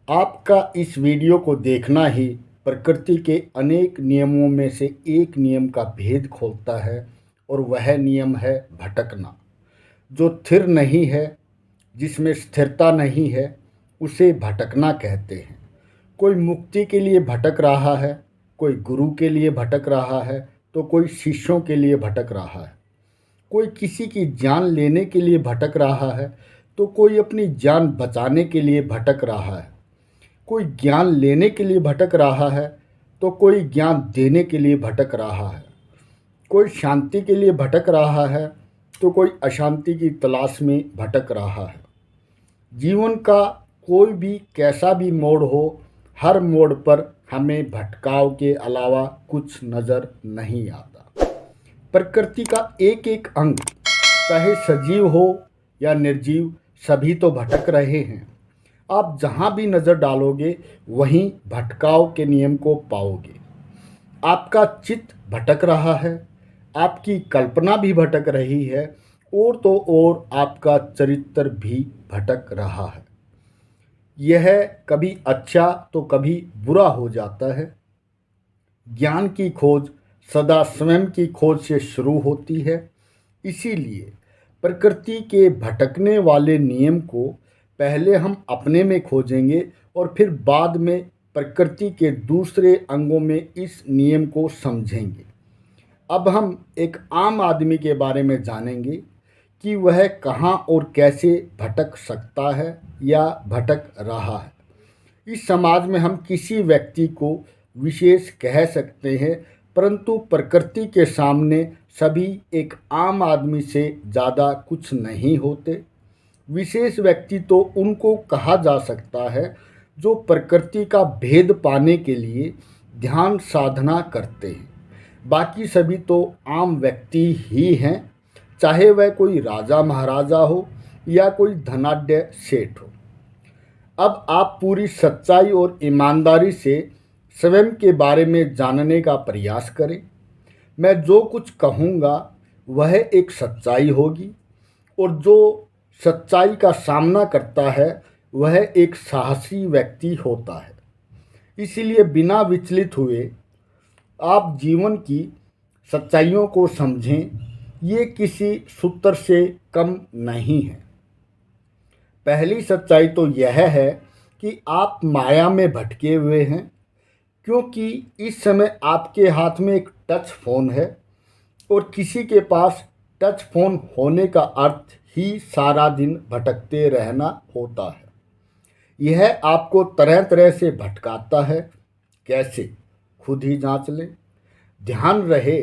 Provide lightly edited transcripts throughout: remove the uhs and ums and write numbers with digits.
आपका इस वीडियो को देखना ही प्रकृति के अनेक नियमों में से एक नियम का भेद खोलता है और वह नियम है भटकना। जो स्थिर नहीं है, जिसमें स्थिरता नहीं है, उसे भटकना कहते हैं। कोई मुक्ति के लिए भटक रहा है, कोई गुरु के लिए भटक रहा है, तो कोई शिष्यों के लिए भटक रहा है। कोई किसी की जान लेने के लिए भटक रहा है, तो कोई अपनी जान बचाने के लिए भटक रहा है। कोई ज्ञान लेने के लिए भटक रहा है, तो कोई ज्ञान देने के लिए भटक रहा है। कोई शांति के लिए भटक रहा है, तो कोई अशांति की तलाश में भटक रहा है। जीवन का कोई भी कैसा भी मोड़ हो, हर मोड़ पर हमें भटकाव के अलावा कुछ नज़र नहीं आता। प्रकृति का एक एक अंग, चाहे सजीव हो या निर्जीव, सभी तो भटक रहे हैं। आप जहाँ भी नज़र डालोगे वहीं भटकाव के नियम को पाओगे। आपका चित्त भटक रहा है, आपकी कल्पना भी भटक रही है, और तो और आपका चरित्र भी भटक रहा है। यह कभी अच्छा तो कभी बुरा हो जाता है। ज्ञान की खोज सदा स्वयं की खोज से शुरू होती है। इसीलिए प्रकृति के भटकने वाले नियम को पहले हम अपने में खोजेंगे और फिर बाद में प्रकृति के दूसरे अंगों में इस नियम को समझेंगे। अब हम एक आम आदमी के बारे में जानेंगे कि वह कहाँ और कैसे भटक सकता है या भटक रहा है। इस समाज में हम किसी व्यक्ति को विशेष कह सकते हैं, परंतु प्रकृति के सामने सभी एक आम आदमी से ज़्यादा कुछ नहीं होते। विशेष व्यक्ति तो उनको कहा जा सकता है जो प्रकृति का भेद पाने के लिए ध्यान साधना करते हैं। बाकी सभी तो आम व्यक्ति ही हैं, चाहे वह कोई राजा महाराजा हो या कोई धनाढ्य सेठ हो। अब आप पूरी सच्चाई और ईमानदारी से स्वयं के बारे में जानने का प्रयास करें। मैं जो कुछ कहूँगा वह एक सच्चाई होगी, और जो सच्चाई का सामना करता है वह एक साहसी व्यक्ति होता है। इसीलिए बिना विचलित हुए आप जीवन की सच्चाइयों को समझें। ये किसी सूत्र से कम नहीं है। पहली सच्चाई तो यह है कि आप माया में भटके हुए हैं, क्योंकि इस समय आपके हाथ में एक टच फ़ोन है, और किसी के पास टच फ़ोन होने का अर्थ ही सारा दिन भटकते रहना होता है। यह आपको तरह तरह से भटकाता है। कैसे, खुद ही जांच लें। ध्यान रहे,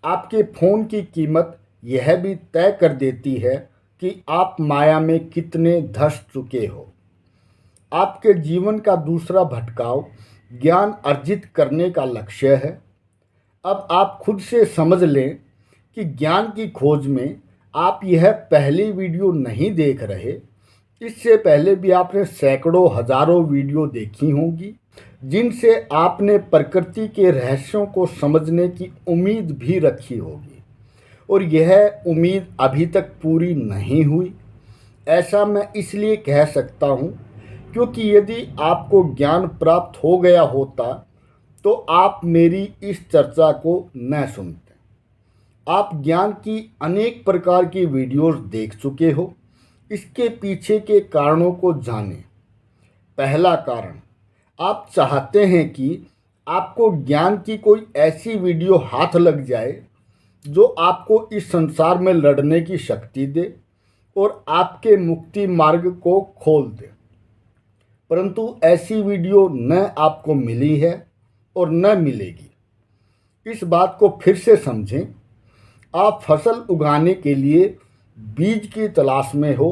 आपके फ़ोन की कीमत यह भी तय कर देती है कि आप माया में कितने धंस चुके हो। आपके जीवन का दूसरा भटकाव ज्ञान अर्जित करने का लक्ष्य है। अब आप खुद से समझ लें कि ज्ञान की खोज में आप यह पहली वीडियो नहीं देख रहे। इससे पहले भी आपने सैकड़ों हजारों वीडियो देखी होंगी, जिनसे आपने प्रकृति के रहस्यों को समझने की उम्मीद भी रखी होगी, और यह उम्मीद अभी तक पूरी नहीं हुई। ऐसा मैं इसलिए कह सकता हूँ क्योंकि यदि आपको ज्ञान प्राप्त हो गया होता तो आप मेरी इस चर्चा को न सुनते। आप ज्ञान की अनेक प्रकार की वीडियोस देख चुके हो। इसके पीछे के कारणों को जानें। पहला कारण, आप चाहते हैं कि आपको ज्ञान की कोई ऐसी वीडियो हाथ लग जाए जो आपको इस संसार में लड़ने की शक्ति दे और आपके मुक्ति मार्ग को खोल दे। परंतु ऐसी वीडियो न आपको मिली है और न मिलेगी। इस बात को फिर से समझें। आप फसल उगाने के लिए बीज की तलाश में हो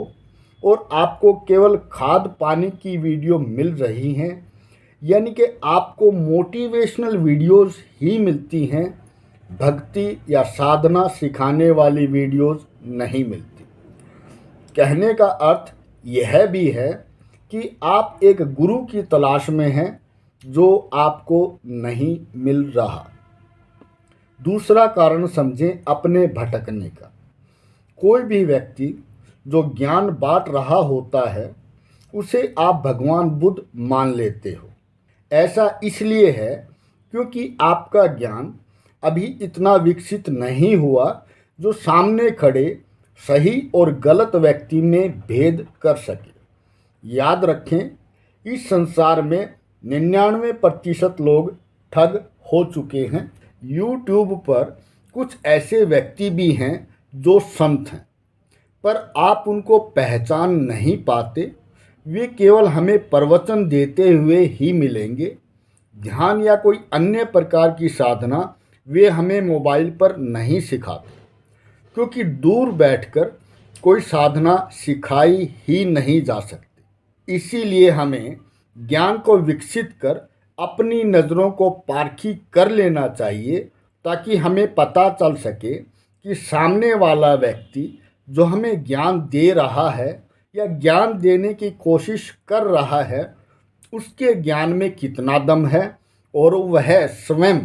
और आपको केवल खाद पानी की वीडियो मिल रही हैं, यानी कि आपको मोटिवेशनल वीडियोस ही मिलती हैं, भक्ति या साधना सिखाने वाली वीडियोस नहीं मिलती। कहने का अर्थ यह भी है कि आप एक गुरु की तलाश में हैं जो आपको नहीं मिल रहा। दूसरा कारण समझें अपने भटकने का। कोई भी व्यक्ति जो ज्ञान बांट रहा होता है उसे आप भगवान बुद्ध मान लेते हो। ऐसा इसलिए है क्योंकि आपका ज्ञान अभी इतना विकसित नहीं हुआ जो सामने खड़े सही और गलत व्यक्ति में भेद कर सके। याद रखें, इस संसार में 99% लोग ठग हो चुके हैं। यूट्यूब पर कुछ ऐसे व्यक्ति भी हैं जो संत हैं, पर आप उनको पहचान नहीं पाते। वे केवल हमें प्रवचन देते हुए ही मिलेंगे। ध्यान या कोई अन्य प्रकार की साधना वे हमें मोबाइल पर नहीं सिखाते, क्योंकि दूर बैठकर कोई साधना सिखाई ही नहीं जा सकती। इसीलिए हमें ज्ञान को विकसित कर अपनी नज़रों को पारखी कर लेना चाहिए, ताकि हमें पता चल सके कि सामने वाला व्यक्ति जो हमें ज्ञान दे रहा है या ज्ञान देने की कोशिश कर रहा है, उसके ज्ञान में कितना दम है और वह स्वयं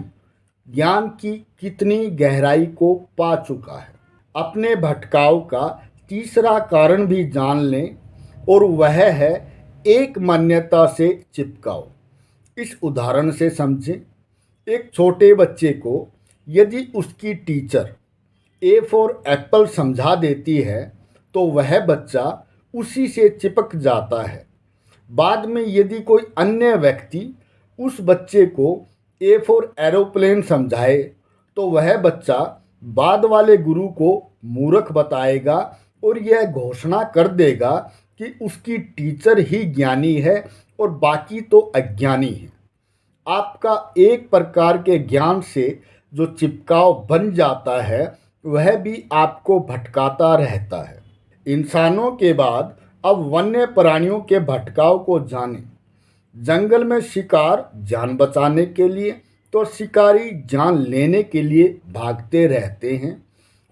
ज्ञान की कितनी गहराई को पा चुका है। अपने भटकाव का तीसरा कारण भी जान लें, और वह है एक मान्यता से चिपकाओ। इस उदाहरण से समझें। एक छोटे बच्चे को यदि उसकी टीचर ए फॉर एप्पल समझा देती है तो वह बच्चा उसी से चिपक जाता है। बाद में यदि कोई अन्य व्यक्ति उस बच्चे को ए फॉर एरोप्लेन समझाए तो वह बच्चा बाद वाले गुरु को मूर्ख बताएगा और यह घोषणा कर देगा कि उसकी टीचर ही ज्ञानी है और बाकी तो अज्ञानी है। आपका एक प्रकार के ज्ञान से जो चिपकाव बन जाता है वह भी आपको भटकाता रहता है। इंसानों के बाद अब वन्य प्राणियों के भटकाव को जानें। जंगल में शिकार जान बचाने के लिए तो शिकारी जान लेने के लिए भागते रहते हैं।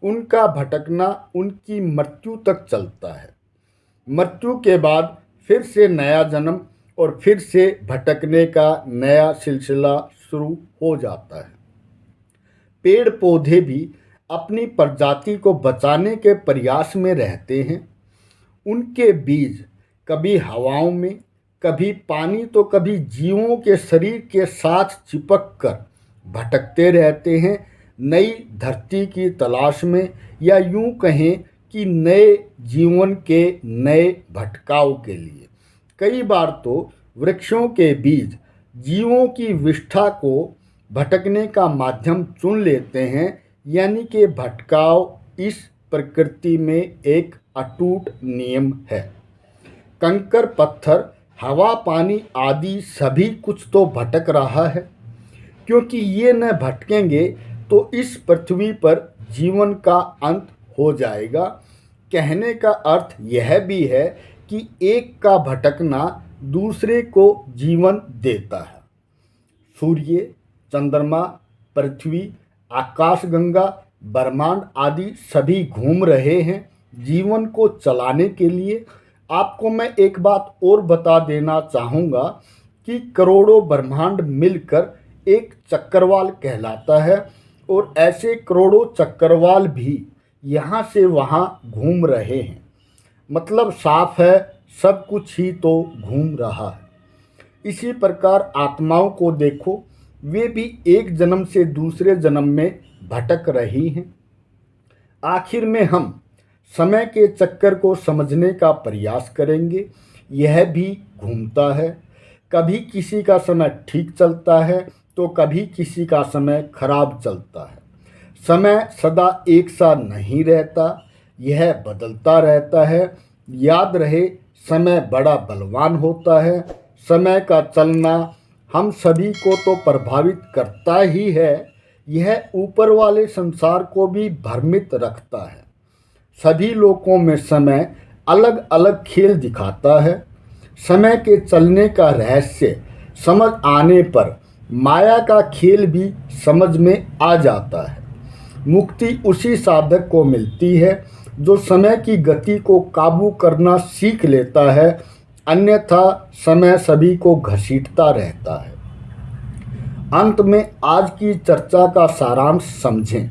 उनका भटकना उनकी मृत्यु तक चलता है। मृत्यु के बाद फिर से नया जन्म और फिर से भटकने का नया सिलसिला शुरू हो जाता है। पेड़ पौधे भी अपनी प्रजाति को बचाने के प्रयास में रहते हैं। उनके बीज कभी हवाओं में, कभी पानी तो कभी जीवों के शरीर के साथ चिपक कर भटकते रहते हैं, नई धरती की तलाश में, या यूं कहें कि नए जीवन के नए भटकाव के लिए। कई बार तो वृक्षों के बीज जीवों की विष्ठा को भटकने का माध्यम चुन लेते हैं, यानी कि भटकाव इस प्रकृति में एक अटूट नियम है। कंकर, पत्थर, हवा, पानी आदि सभी कुछ तो भटक रहा है, क्योंकि ये न भटकेंगे तो इस पृथ्वी पर जीवन का अंत हो जाएगा। कहने का अर्थ यह भी है कि एक का भटकना दूसरे को जीवन देता है। सूर्य, चंद्रमा, पृथ्वी, आकाशगंगा, ब्रह्मांड आदि सभी घूम रहे हैं जीवन को चलाने के लिए। आपको मैं एक बात और बता देना चाहूँगा कि करोड़ों ब्रह्मांड मिलकर एक चक्रवाल कहलाता है, और ऐसे करोड़ों चक्रवाल भी यहाँ से वहाँ घूम रहे हैं। मतलब साफ है, सब कुछ ही तो घूम रहा है। इसी प्रकार आत्माओं को देखो, वे भी एक जन्म से दूसरे जन्म में भटक रही हैं। आखिर में हम समय के चक्कर को समझने का प्रयास करेंगे। यह भी घूमता है। कभी किसी का समय ठीक चलता है तो कभी किसी का समय खराब चलता है। समय सदा एक सा नहीं रहता, यह बदलता रहता है। याद रहे, समय बड़ा बलवान होता है। समय का चलना हम सभी को तो प्रभावित करता ही है, यह ऊपर वाले संसार को भी भ्रमित रखता है। सभी लोगों में समय अलग अलग खेल दिखाता है। समय के चलने का रहस्य समझ आने पर माया का खेल भी समझ में आ जाता है। मुक्ति उसी साधक को मिलती है जो समय की गति को काबू करना सीख लेता है, अन्यथा समय सभी को घसीटता रहता है। अंत में आज की चर्चा का सारांश समझें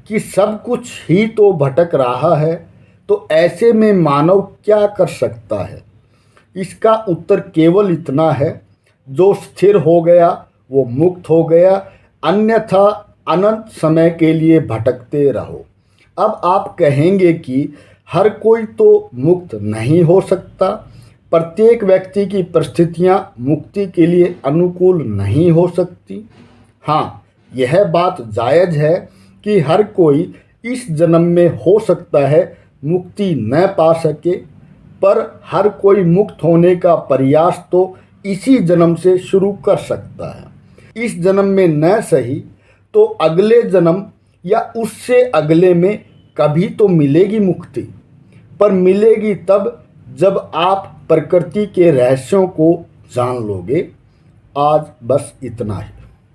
कि सब कुछ ही तो भटक रहा है, तो ऐसे में मानव क्या कर सकता है? इसका उत्तर केवल इतना है, जो स्थिर हो गया वो मुक्त हो गया, अन्यथा अनंत समय के लिए भटकते रहो। अब आप कहेंगे कि हर कोई तो मुक्त नहीं हो सकता, प्रत्येक व्यक्ति की परिस्थितियां मुक्ति के लिए अनुकूल नहीं हो सकती। हाँ, यह बात जायज़ है कि हर कोई इस जन्म में हो सकता है मुक्ति न पा सके, पर हर कोई मुक्त होने का प्रयास तो इसी जन्म से शुरू कर सकता है। इस जन्म में न सही तो अगले जन्म या उससे अगले में कभी तो मिलेगी मुक्ति, पर मिलेगी तब जब आप प्रकृति के रहस्यों को जान लोगे। आज बस इतना ही।